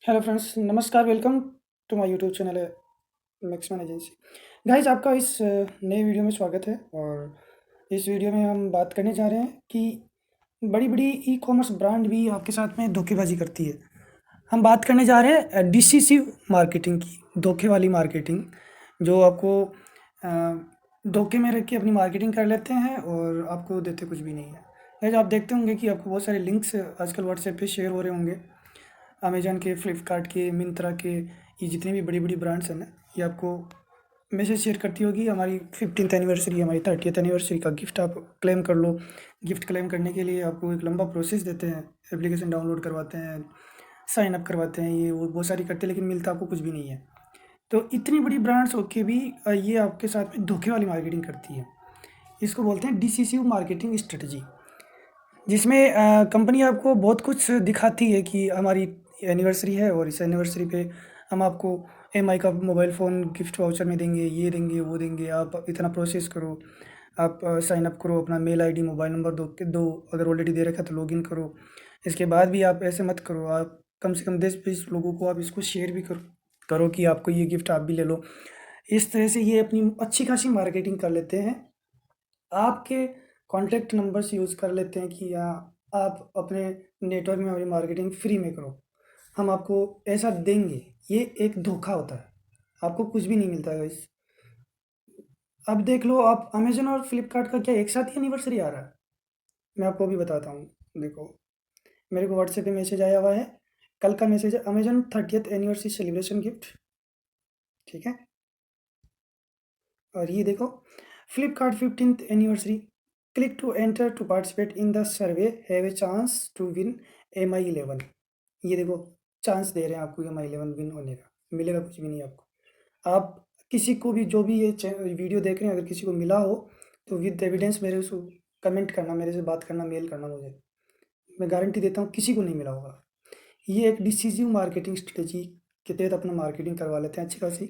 Hello friends, नमस्कार, welcome to my YouTube channel है Maxman agency. Guys, आपका इस नए वीडियो में स्वागत है। और इस वीडियो में हम बात करने जा रहे हैं कि बड़ी-बड़ी ई-कॉमर्स ब्रांड भी आपके साथ में धोखेबाज़ी करती है। हम बात करने जा रहे हैं डिसिसिव मार्केटिंग की, धोखे वाली मार्केटिंग, जो आपको धोखे में रख के अपनी मार्केटिंग कर लेते हैं और आपको देते कुछ भी नहीं है। गाइस, आप देखते होंगे कि आपको बहुत सारे लिंक्स आजकल व्हाट्सएप पे शेयर हो रहे होंगे। अमेज़न के, फ्लिपकार्ट के, मिंत्रा के, ये जितनी भी बड़ी-बड़ी ब्रांड्स हैं ना, ये आपको मैसेज शेयर करती होगी, हमारी 15th एनिवर्सरी, हमारी 30th एनिवर्सरी का गिफ्ट आप क्लेम कर लो। गिफ्ट क्लेम करने के लिए आपको एक लंबा प्रोसेस देते हैं, एप्लीकेशन डाउनलोड करवाते हैं, साइन अप करवाते हैं, ये वो बहुत सारी करते हैं, लेकिन मिलता आपको कुछ भी नहीं है। तो इतनी बड़ी ब्रांड्स होके भी ये आपके साथ में धोखे वाली मार्केटिंग करती है। इसको बोलते हैं डिसिसिव मार्केटिंग स्ट्रेटजी, जिसमें कंपनी आपको बहुत कुछ दिखाती है कि हमारी एनिवर्सरी है और इस एनिवर्सरी पे हम आपको एमआई का मोबाइल फ़ोन गिफ्ट वाउचर में देंगे, ये देंगे, वो देंगे, आप इतना प्रोसेस करो, आप साइन अप करो, अपना मेल आईडी, मोबाइल नंबर दो, अगर ऑलरेडी दे रखा है तो लॉगिन करो। इसके बाद भी आप ऐसे मत करो, आप कम से कम 10-20 लोगों को आप इसको शेयर भी करो कि आपको ये गिफ्ट आप भी ले लो। इस तरह से ये अपनी अच्छी खासी मार्केटिंग कर लेते हैं। आपके कॉन्टैक्ट नंबर्स यूज़ कर लेते हैं कि आप अपने नेटवर्क में हमारी मार्केटिंग फ्री में करो, हम आपको ऐसा देंगे। ये एक धोखा होता है, आपको कुछ भी नहीं मिलता है गाइस। अब देख लो, आप अमेज़न और फ्लिपकार्ट का क्या एक साथ ही एनिवर्सरी आ रहा है? मैं आपको अभी बताता हूँ। देखो, मेरे को व्हाट्सएप पे मैसेज आया हुआ है, कल का मैसेज है, Amazon 30th anniversary celebration gift, ठीक है? और ये देखो, Flipkart 15th anniversary, click to enter to participate in the survey, have a chance to win MI 11। ये देखो, चांस दे रहे हैं आपको MI 11 विन होने का, मिलेगा कुछ भी नहीं आपको। आप किसी को भी, जो भी ये वीडियो देख रहे हैं, अगर किसी को मिला हो तो विद एविडेंस मेरे से कमेंट करना, मेरे से बात करना, मेल करना मुझे। मैं गारंटी देता हूँ किसी को नहीं मिला होगा। ये एक डिसीजिव मार्केटिंग स्ट्रेटजी के तहत अपना मार्केटिंग करवा लेते हैं अच्छी खासी।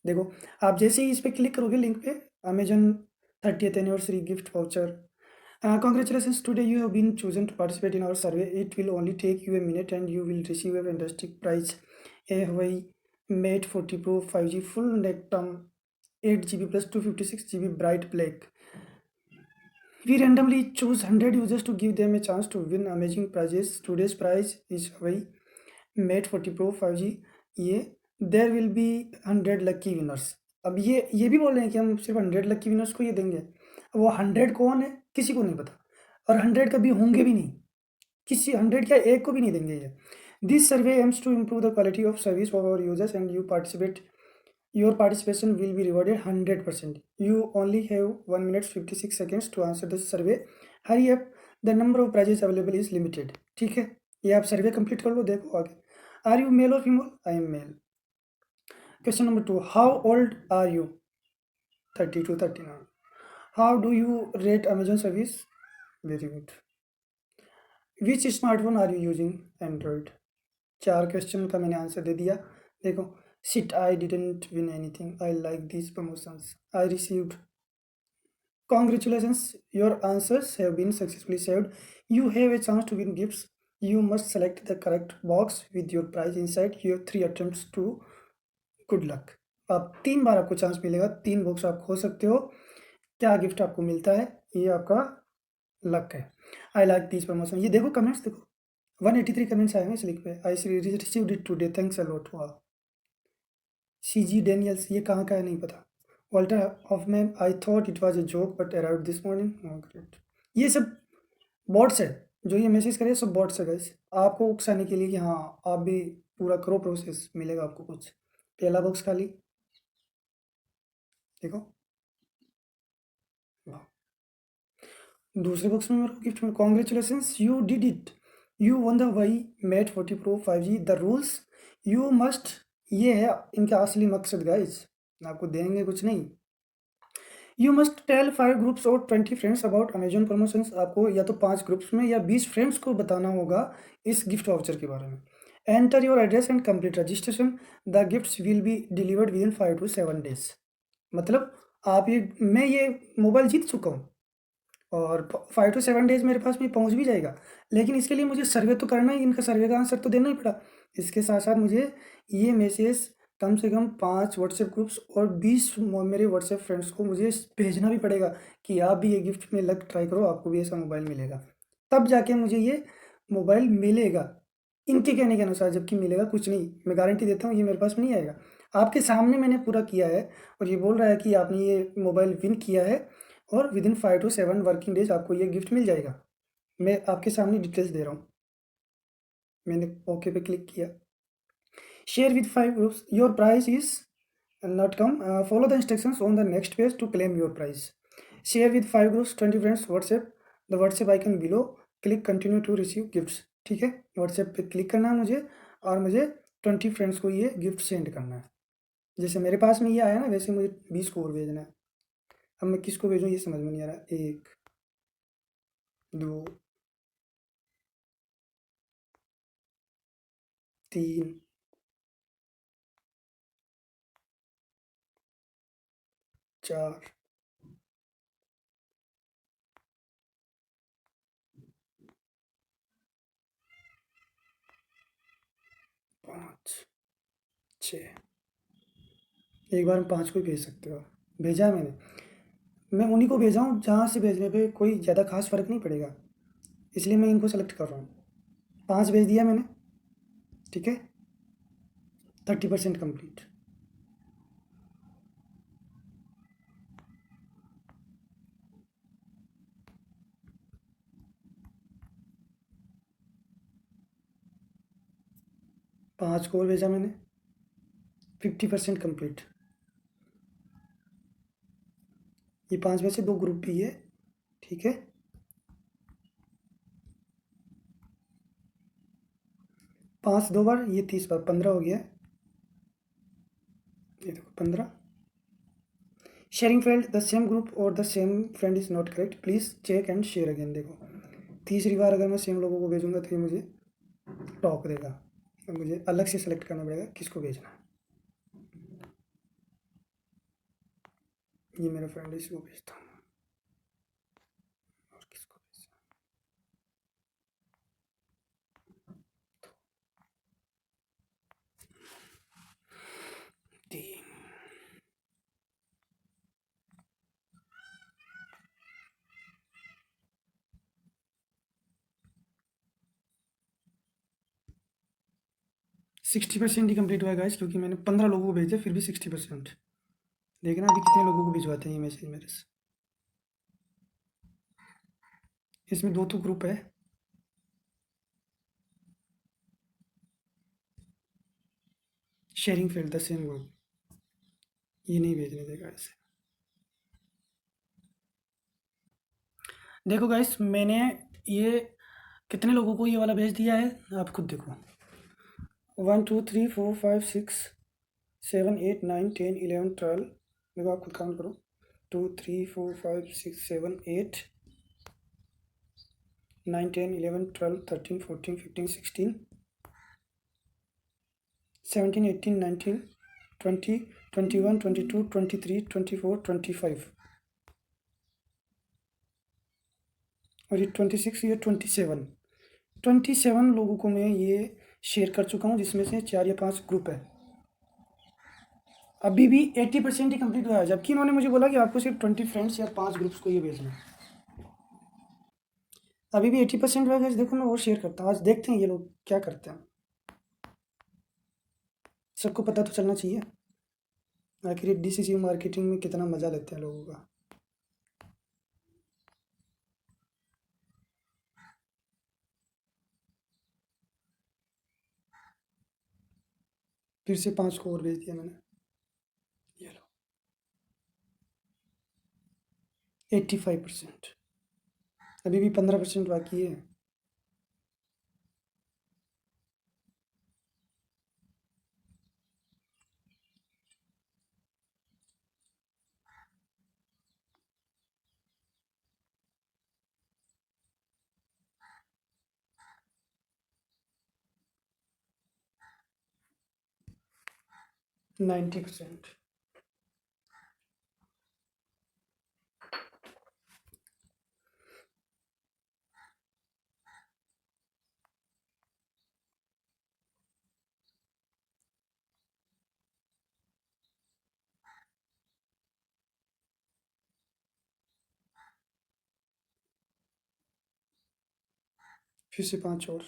देखो, आप जैसे ही इस पे क्लिक करोगे लिंक पे, Amazon 30th anniversary gift voucher, congratulations, today you have been chosen to participate in our survey. It will only take you a minute and you will receive a fantastic prize, a Huawei Mate 40 Pro 5G full net term, 8 GB plus 256 GB bright black. We randomly choose 100 users to give them a chance to win amazing prizes. Today's prize is Huawei Mate 40 Pro 5G। ये there will be 100 lucky winners. अब ये भी बोल रहे हैं कि हम सिर्फ 100 लकी विनर्स को ये देंगे। अब वो 100 कौन है, किसी को नहीं पता, और 100 कभी होंगे भी नहीं, किसी 100 क्या एक को भी नहीं देंगे ये। This survey aims to improve the quality of service for our users and your participation will be rewarded 100%। You only have 1 minute 56 seconds to answer this survey. Hurry up, the number of prizes available is limited. ठीक है, ये आप सर्वे complete कर लो, देखो आगे। Are you male और female? I am male. Question number 2, how old are you? 30 to 39। How do you rate Amazon service? Very good. Which smartphone are you using? Android. 4 question का मैंने आंसर दे दिया। देखो, shit, I didn't win anything, I like this promotions, I received. Congratulations, your answers have been successfully saved. You have a chance to win gifts. You must select the correct box with your prize inside. You have 3 attempts to good luck। आप 3 बार आपको chance मिलेगा, 3 box आप खो सकते हो। क्या gift आपको मिलता है, ये आपका लक है। आई लाइक दिस प्रमोशन। ये देखो कमेंट्स, देखो 183 कमेंट्स आए हैं इस लिंक पे। I received it today, thanks a lot. वाह। CG Daniels, ये कहाँ का है नहीं पता। Walter Hoffman, I thought it was a joke but arrived this morning. Oh great. ये सब बॉट्स है, जो ये मैसेज करे सब बॉट्स है गाइस, आपको उकसाने के लिए कि हाँ आप भी पूरा करो प्रोसेस, मिलेगा आपको कुछ। पहला बॉक्स खाली, देखो, वाह। दूसरे बॉक्स में मेरे को गिफ्ट में, congratulations, you did it, you won the Huawei Mate 40 Pro 5G। The rules, you must, ये है इनका असली मकसद गाइस, आपको देंगे कुछ नहीं। यू मस्ट टेल 5 ग्रुप्स और 20 फ्रेंड्स अबाउट अमेजन प्रमोशंस। आपको या तो 5 ग्रुप्स में या 20 फ्रेंड्स को बताना होगा इस गिफ्ट वाउचर के बारे में। Enter your address and complete registration, the gifts will be delivered with in 5 to 7 days। मतलब आप ये, मैं ये मोबाइल जीत चुका हूँ और 5 to 7 days मेरे पास में पहुँच भी जाएगा, लेकिन इसके लिए मुझे सर्वे तो करना ही, इनका सर्वे का आंसर तो देना ही पड़ा। इसके साथ साथ मुझे ये मैसेज कम से कम 5 व्हाट्सएप ग्रुप्स और 20 मेरे व्हाट्सएप फ्रेंड्स को मुझे भेजना भी पड़ेगा कि आप भी ये गिफ्ट में लक ट्राई करो, आपको भी ऐसा मोबाइल मिलेगा। तब जाके मुझे ये मोबाइल मिलेगा, इनके कहने के अनुसार, जबकि मिलेगा कुछ नहीं। मैं गारंटी देता हूँ ये मेरे पास नहीं आएगा। आपके सामने मैंने पूरा किया है और ये बोल रहा है कि आपने ये मोबाइल विन किया है और विदिन 5 to 7 वर्किंग डेज आपको ये गिफ्ट मिल जाएगा। मैं आपके सामने डिटेल्स दे रहा हूँ। मैंने ओके पे क्लिक किया। Share with 5 groups, your price is not come, follow the instructions on the next page to claim your prize. Share with 5 groups, 20 friends, WhatsApp, the WhatsApp icon below, click continue to receive gifts। ठीक है, WhatsApp पे click करना है मुझे और मुझे 20 friends को ये गिफ्ट सेंड करना है। जैसे मेरे पास में ये आया ना, वैसे मुझे 20 को और भेजना है। अब मैं किसको भेजूँ ये समझ में नहीं आ रहा। 1 2 3 4 5 6। एक बार में 5 को ही भेज सकते हो। भेजा है मैंने। मैं उन्हीं को भेजा हूँ जहाँ से भेजने पे कोई ज़्यादा खास फ़र्क नहीं पड़ेगा, इसलिए मैं इनको सेलेक्ट कर रहा हूँ। 5 भेज दिया मैंने। ठीक है, 30% कंप्लीट। पाँच को और भेजा मैंने, 50% कंप्लीट। ये 5 में से 2 ग्रुप भी है। ठीक है, 5 2 बार, ये 30 बार, 15 हो गया। ये देखो 15। Sharing failed, the same group और the same friend is not correct, please check and share again. देखो तीसरी बार अगर मैं सेम लोगों को भेजूंगा तो ये मुझे टॉक देगा। अब मुझे अलग से सेलेक्ट करना पड़ेगा किसको भेजना है। ये मेरा फ्रेंड है, इसको भेजता हूँ। और किसको भेजना 3 60% ही कंप्लीट हुआ है गाइस, क्योंकि मैंने 15 लोगों को भेजे, फिर भी 60%। देखना अभी कितने लोगों को भिजवाते हैं ये मैसेज मेरे से। इसमें 2 तो ग्रुप है। Sharing failed, the same group, ये नहीं भेजने देगा ऐसे। देखो गाइस, मैंने ये कितने लोगों को ये वाला भेज दिया है, आप खुद देखो। 1 2 3 4 5 6 7 8 9 10 11 12। देखो आप खुद काउंट करो। 2 3 4 5 6 7 8 9 10 11 12 13 14 15 16 17 18 19 20 21 22 23 24 25 और ये 26, ये 27 लोगों को मैं ये शेयर कर चुका हूँ, जिसमें से 4 या 5 ग्रुप है। अभी भी 80% ही कंप्लीट हुआ है, जबकि इन्होंने मुझे बोला कि आपको सिर्फ 20 फ्रेंड्स या 5 ग्रुप्स को ये भेजना है। अभी भी 80% हुआ है। देखो मैं और शेयर करता हूँ, आज देखते हैं ये लोग क्या करते हैं। सबको पता तो चलना चाहिए आखिर ये डीसीसी मार्केटिंग में कितना मज़ा लेते हैं लोगों का। फिर से 5 को और भेज दिया मैंने। ये लो 85%। अभी भी 15% बाकी है। %, 90%। फिर से 5 और।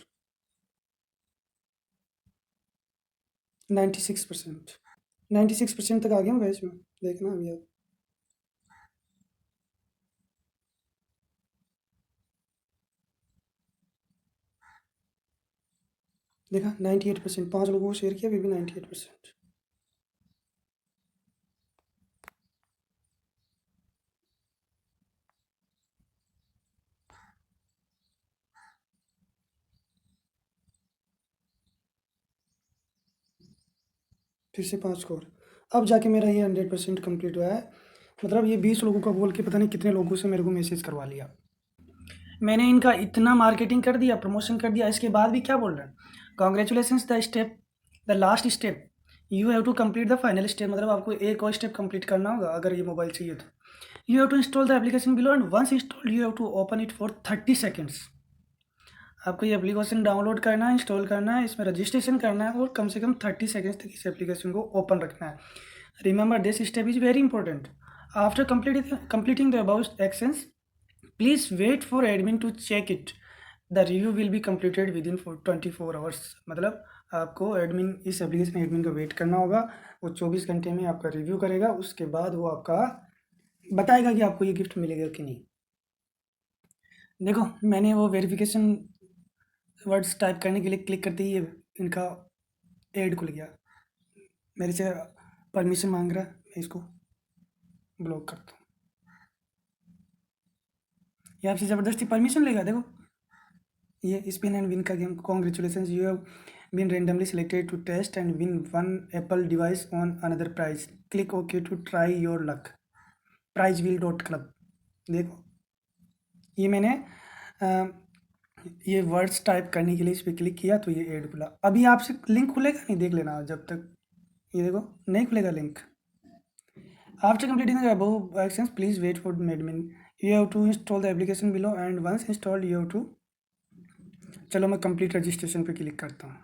96%। 96% तक आ गया हूँ गाइस मैं। देखना अभी आप। देखा 98%, 5 लोगों को शेयर किया फिर भी 98%। फिर से 5 और। अब जाके मेरा ये 100% कंप्लीट हुआ है। मतलब ये 20 लोगों का बोल के पता नहीं कितने लोगों से मेरे को मैसेज करवा लिया। मैंने इनका इतना मार्केटिंग कर दिया, प्रमोशन कर दिया, इसके बाद भी क्या बोल रहे हैं? Congratulations the step, the last step, you have to complete the final step. मतलब आपको एक और स्टेप कंप्लीट करना होगा अगर ये मोबाइल चाहिए तो। You have to install the application below and once installed you have to open it for 30 seconds. आपको ये एप्लीकेशन डाउनलोड करना है, इंस्टॉल करना है, इसमें रजिस्ट्रेशन करना है और कम से कम 30 सेकेंड्स तक इस एप्लीकेशन को ओपन रखना है। Remember this step is very important. After completing the above actions, please wait for admin to check it. The review will be completed within 24 hours। मतलब आपको एडमिन, इस एप्लीकेशन एडमिन का wait करना होगा। वो 24 घंटे में आपका रिव्यू करेगा, उसके बाद वो आपका बताएगा कि आपको ये गिफ्ट मिलेगा कि नहीं। देखो मैंने वो वेरिफिकेशन वर्ड्स टाइप करने के लिए क्लिक करते ही ये इनका एड खुल गया। मेरे से परमिशन मांग रहा है, मैं इसको ब्लॉक करता हूँ। ये आपसे ज़बरदस्ती परमिशन लेगा। देखो ये स्पिन एंड विन का game. Congratulation, you have been randomly selected to test and win one Apple device on another prize. Click OK to try your luck. prizewheel.club। देखो ये मैंने अ, ये वर्ड्स टाइप करने के लिए इस पर क्लिक किया तो ये ऐड खुला। अभी आपसे लिंक खुलेगा नहीं, देख लेना जब तक। ये देखो नहीं खुलेगा link. After completing the above actions, please wait for admin. You have to install the application below and once installed you have to। चलो मैं कंप्लीट रजिस्ट्रेशन पे क्लिक करता हूँ।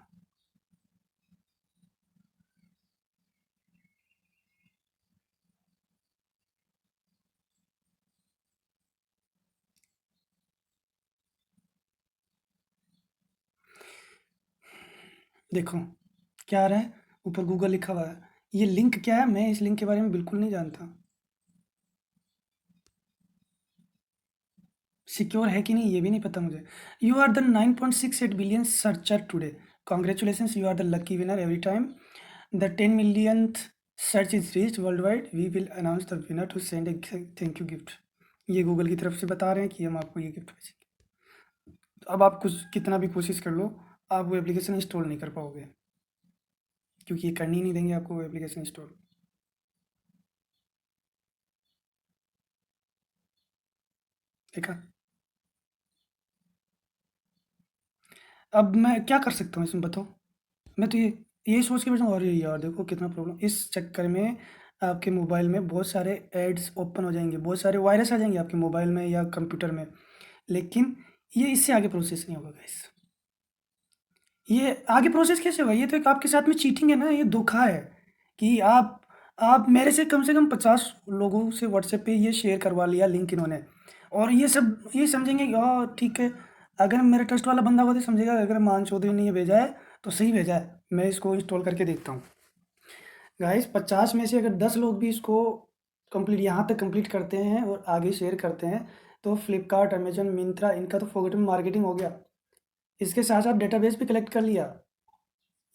देखो क्या आ रहा है, ऊपर गूगल लिखा हुआ है। ये लिंक क्या है, मैं इस लिंक के बारे में बिल्कुल नहीं जानता। सिक्योर है कि नहीं ये भी नहीं पता मुझे। You are the 9.68 billion searcher today. Congratulation, you are the lucky winner. Every time the 10 millionth search is reach world wide we will announce the winner to send a thank you gift. ये Google की तरफ से बता रहे हैं कि हम आपको ये गिफ्ट भेजेंगे। अब आप कुछ कितना भी कोशिश कर लो, आप वो एप्लीकेशन इंस्टॉल नहीं कर पाओगे, क्योंकि ये करनी नहीं देंगे आपको वो एप्लीकेशन इंस्टॉल। देखा। अब मैं क्या कर सकता हूँ इसमें बताओ। मैं तो ये सोच के बैठा हूँ, अरे यार देखो कितना प्रॉब्लम। इस चक्कर में आपके मोबाइल में बहुत सारे एड्स ओपन हो जाएंगे, बहुत सारे वायरस आ जाएंगे आपके मोबाइल में या कंप्यूटर में। लेकिन ये इससे आगे प्रोसेस नहीं होगा गाइस। ये आगे प्रोसेस कैसे होगा? ये तो एक आपके साथ में चीटिंग है ना, ये धोखा है। कि आप मेरे से कम 50 लोगों से व्हाट्सएप पे ये शेयर करवा लिया लिंक इन्होंने, और ये सब ये समझेंगे कि हाँ ठीक है। अगर मेरा ट्रस्ट वाला बंदा होगा तो समझेगा अगर मान चौधरी ने ये भेजा है तो सही भेजा है, मैं इसको इंस्टॉल करके देखता हूँ। गाइस 50 में से अगर 10 लोग भी इसको कंप्लीट यहाँ तक कंप्लीट करते हैं और आगे शेयर करते हैं तो फ्लिपकार्ट, अमेजन, मिंत्रा, इनका तो फोकट में मार्केटिंग हो गया। इसके साथ साथ डेटाबेस भी कलेक्ट कर लिया।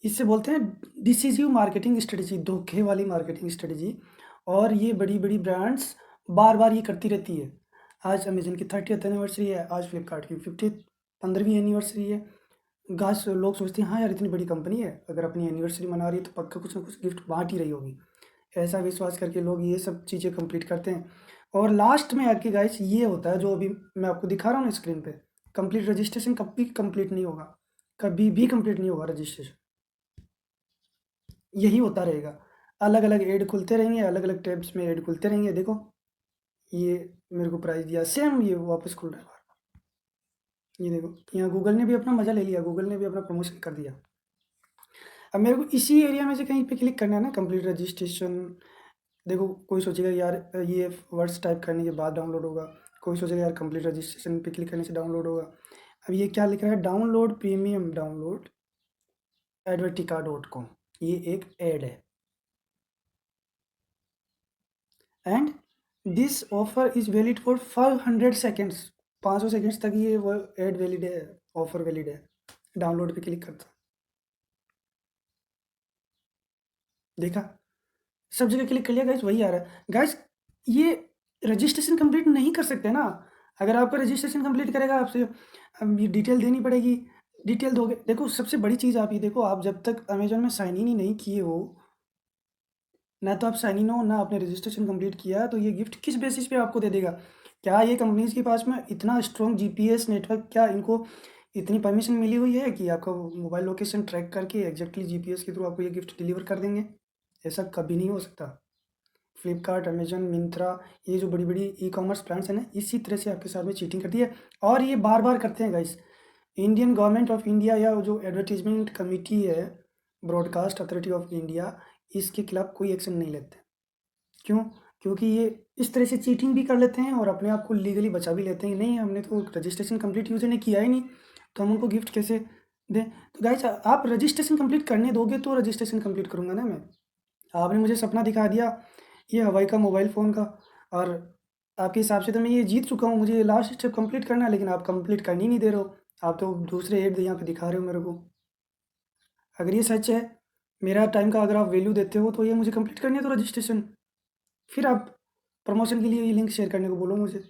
इससे बोलते हैं डिसीजिव मार्केटिंग स्ट्रेटजी, धोखे वाली मार्केटिंग स्ट्रेटजी। और ये बड़ी बड़ी ब्रांड्स बार बार ये करती रहती है। आज अमेजन की 30th एनिवर्सरी है, आज फ्लिपकार्ट की 15वीं एनिवर्सरी है। गाइस लोग सोचते हैं हाँ यार इतनी बड़ी कंपनी है, अगर अपनी एनिवर्सरी मना रही है तो पक्का कुछ ना कुछ गिफ्ट बांट ही रही होगी। ऐसा विश्वास करके लोग ये सब चीज़ें कंप्लीट करते हैं। और लास्ट में आके गाइस ये होता है जो अभी मैं आपको दिखा रहा हूँ ना स्क्रीन पे। कंप्लीट रजिस्ट्रेशन कभी कंप्लीट नहीं होगा, कभी भी कंप्लीट नहीं होगा रजिस्ट्रेशन। यही होता रहेगा, अलग अलग ऐड खुलते रहेंगे, अलग अलग टैब्स में ऐड खुलते रहेंगे। देखो ये मेरे को प्राइस दिया, सेम ये वापस खुल रहा है बार बार। ये देखो यहाँ गूगल ने भी अपना मज़ा ले लिया, गूगल ने भी अपना प्रमोशन कर दिया। अब मेरे को इसी एरिया में से कहीं पे क्लिक करना है ना, कंप्लीट रजिस्ट्रेशन। देखो कोई सोचेगा यार ये वर्ड्स टाइप करने के बाद डाउनलोड होगा, कोई सोचेगा यार कंप्लीट रजिस्ट्रेशन पे क्लिक करने से डाउनलोड होगा। अब ये क्या लिख रहा है, डाउनलोड प्रीमियम डाउनलोड advertica.com, ये एक ऐड है। And this offer is valid for 500 seconds, 500 seconds तक ये वो ऐड वैलिड है, ऑफर वैलिड है। डाउनलोड पे क्लिक करता, देखा, सब जगह क्लिक कर लिया गाइस, वही आ रहा है गाइस। ये रजिस्ट्रेशन कंप्लीट नहीं कर सकते ना, अगर आपका रजिस्ट्रेशन कंप्लीट करेगा आपसे ये डिटेल देनी पड़ेगी, डिटेल दोगे। देखो सबसे बड़ी चीज़ आप ये देखो, आप जब तक अमेजोन में साइन इन ही नहीं किए हो, ना तो आप साइन इन हो ना आपने रजिस्ट्रेशन कंप्लीट किया, तो ये गिफ्ट किस बेसिस पे आपको दे देगा? क्या ये कंपनीज के पास में इतना स्ट्रॉन्ग जीपीएस नेटवर्क, क्या इनको इतनी परमिशन मिली हुई है कि आपका मोबाइल लोकेशन ट्रैक करके एग्जैक्टली जीपीएस के थ्रू आपको ये गिफ्ट डिलीवर कर देंगे? ऐसा कभी नहीं हो सकता। फ्लिपकार्ट, अमेजन, मिंत्रा, ये जो बड़ी बड़ी ई कॉमर्स ब्रांड्स हैं ना, इसी तरह से आपके साथ में चीटिंग करती है, और ये बार बार करते हैं guys. Indian government of India या जो एडवर्टीजमेंट कमेटी है, ब्रॉडकास्ट अथॉरिटी ऑफ इंडिया, इसके खिलाफ कोई एक्शन नहीं लेते। क्यों? क्योंकि ये इस तरह से चीटिंग भी कर लेते हैं और अपने आप को लीगली बचा भी लेते हैं कि नहीं, हमने तो रजिस्ट्रेशन कंप्लीट यूज़र ने किया ही नहीं, तो हम उनको गिफ्ट कैसे दें? तो गाइस आप रजिस्ट्रेशन कंप्लीट करने दोगे तो रजिस्ट्रेशन कंप्लीट करूँगा ना मैं। आपने मुझे सपना दिखा दिया ये हवाई का मोबाइल फ़ोन का, और आपके हिसाब से तो मैं ये जीत चुका हूँ, मुझे लास्ट स्टेप कंप्लीट करना है, लेकिन आप कंप्लीट कर ही नहीं दे रहे हो। आप तो दूसरे ऐड यहाँ पे दिखा रहे हो मेरे को। अगर ये सच है, मेरा टाइम का अगर आप वैल्यू देते हो, तो ये मुझे कंप्लीट करनी है तो रजिस्ट्रेशन, फिर आप प्रमोशन के लिए ये लिंक शेयर करने को बोलो मुझे।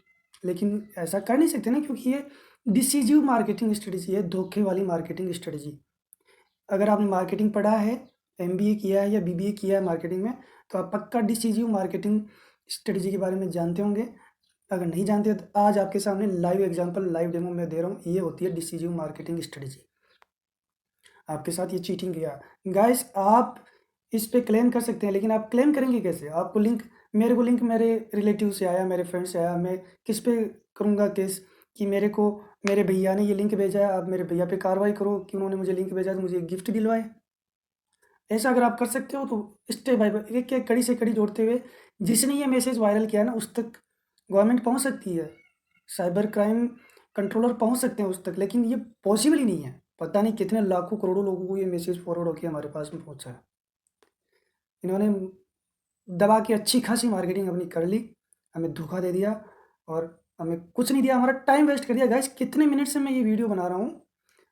लेकिन ऐसा कर नहीं सकते ना, क्योंकि ये डिसीजिव मार्केटिंग स्ट्रेटजी है, धोखे वाली मार्केटिंग स्ट्रेटजी। अगर आपने मार्केटिंग पढ़ा है, एमबीए किया है या बीबीए किया है मार्केटिंग में, तो आप पक्का डिसीजिव मार्केटिंग स्ट्रेटजी के बारे में जानते होंगे। अगर नहीं जानते तो आज आपके सामने लाइव एग्जांपल, लाइव डेमो मैं दे रहा हूँ, ये होती है डिसीजिव मार्केटिंग स्ट्रेटजी। आपके साथ ये चीटिंग किया गाइस, आप इस पे क्लेम कर सकते हैं, लेकिन आप क्लेम करेंगे कैसे? आपको लिंक, मेरे को लिंक मेरे रिलेटिव से आया, मेरे फ्रेंड से आया, मैं किस पे करूँगा केस कि मेरे को मेरे भैया ने ये लिंक भेजा है, आप मेरे भैया पे कार्रवाई करो कि उन्होंने मुझे लिंक भेजा तो मुझे एक गिफ्ट दिलवाए। ऐसा अगर आप कर सकते हो तो स्टेप बाय एक एक कड़ी से कड़ी जोड़ते हुए, जिसने ये मैसेज वायरल किया ना उस तक गवर्नमेंट पहुंच सकती है, साइबर क्राइम कंट्रोलर पहुंच सकते हैं उस तक, लेकिन ये पॉसिबल ही नहीं है। पता नहीं कितने लाखों करोड़ों लोगों को ये मैसेज फॉरवर्ड होकर हमारे पास में पहुंचा है। इन्होंने दबा के अच्छी खासी मार्केटिंग अपनी कर ली, हमें धोखा दे दिया और हमें कुछ नहीं दिया, हमारा टाइम वेस्ट कर दिया। गाइस कितने मिनट से मैं ये वीडियो बना रहा हूँ,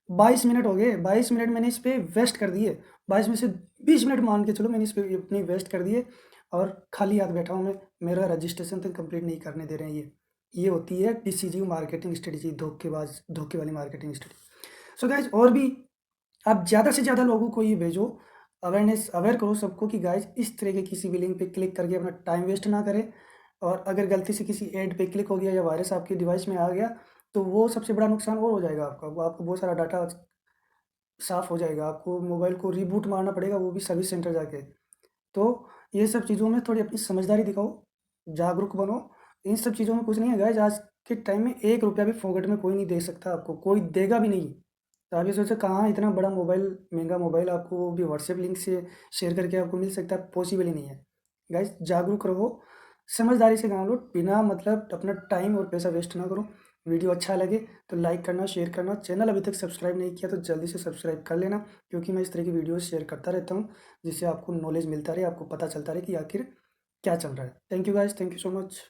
22 मिनट हो गए, 22 मिनट मैंने इस पे वेस्ट कर दिए, 22 में से 20 मिनट मान के चलो मैंने इस पे अपनी वेस्ट कर दिए, और खाली हाथ बैठा हूँ मैं, मेरा रजिस्ट्रेशन तक कंप्लीट नहीं करने दे रहे हैं ये होती है डिसीजिव मार्केटिंग स्ट्रेटजी, धोखेबाज, धोखे वाली मार्केटिंग स्ट्रेटजी। सो गाइज और भी आप ज़्यादा से ज़्यादा लोगों को ये भेजो, अवेयर करो सबको कि गाइज इस तरह के किसी भी लिंक पे क्लिक करके अपना टाइम वेस्ट ना करें, और अगर गलती से किसी ऐड पे क्लिक हो गया या वायरस आपके डिवाइस में आ गया, तो वो सबसे बड़ा नुकसान और हो जाएगा आपका, वो आपको बहुत सारा डाटा साफ़ हो जाएगा, आपको मोबाइल को रीबूट मारना पड़ेगा, वो भी सर्विस सेंटर जाके। तो ये सब चीज़ों में थोड़ी अपनी समझदारी दिखाओ, जागरूक बनो। इन सब चीज़ों में कुछ नहीं है गाइस, आज के टाइम में 1 रुपया भी फोकट में कोई नहीं दे सकता आपको, कोई देगा भी नहीं। तो आप ये सोचो कहाँ इतना बड़ा मोबाइल, महँगा मोबाइल आपको वो भी व्हाट्सएप लिंक से शेयर करके आपको मिल सकता है, पॉसिबल ही नहीं है। गाइस जागरूक रहो, समझदारी से काम लो, बिना मतलब अपना टाइम और पैसा वेस्ट ना करो। वीडियो अच्छा लगे तो लाइक करना, शेयर करना, चैनल अभी तक सब्सक्राइब नहीं किया तो जल्दी से सब्सक्राइब कर लेना, क्योंकि मैं इस तरह की वीडियोज़ शेयर करता रहता हूँ, जिससे आपको नॉलेज मिलता रहे, आपको पता चलता रहे कि आखिर क्या चल रहा है। Thank you guys, thank you so much.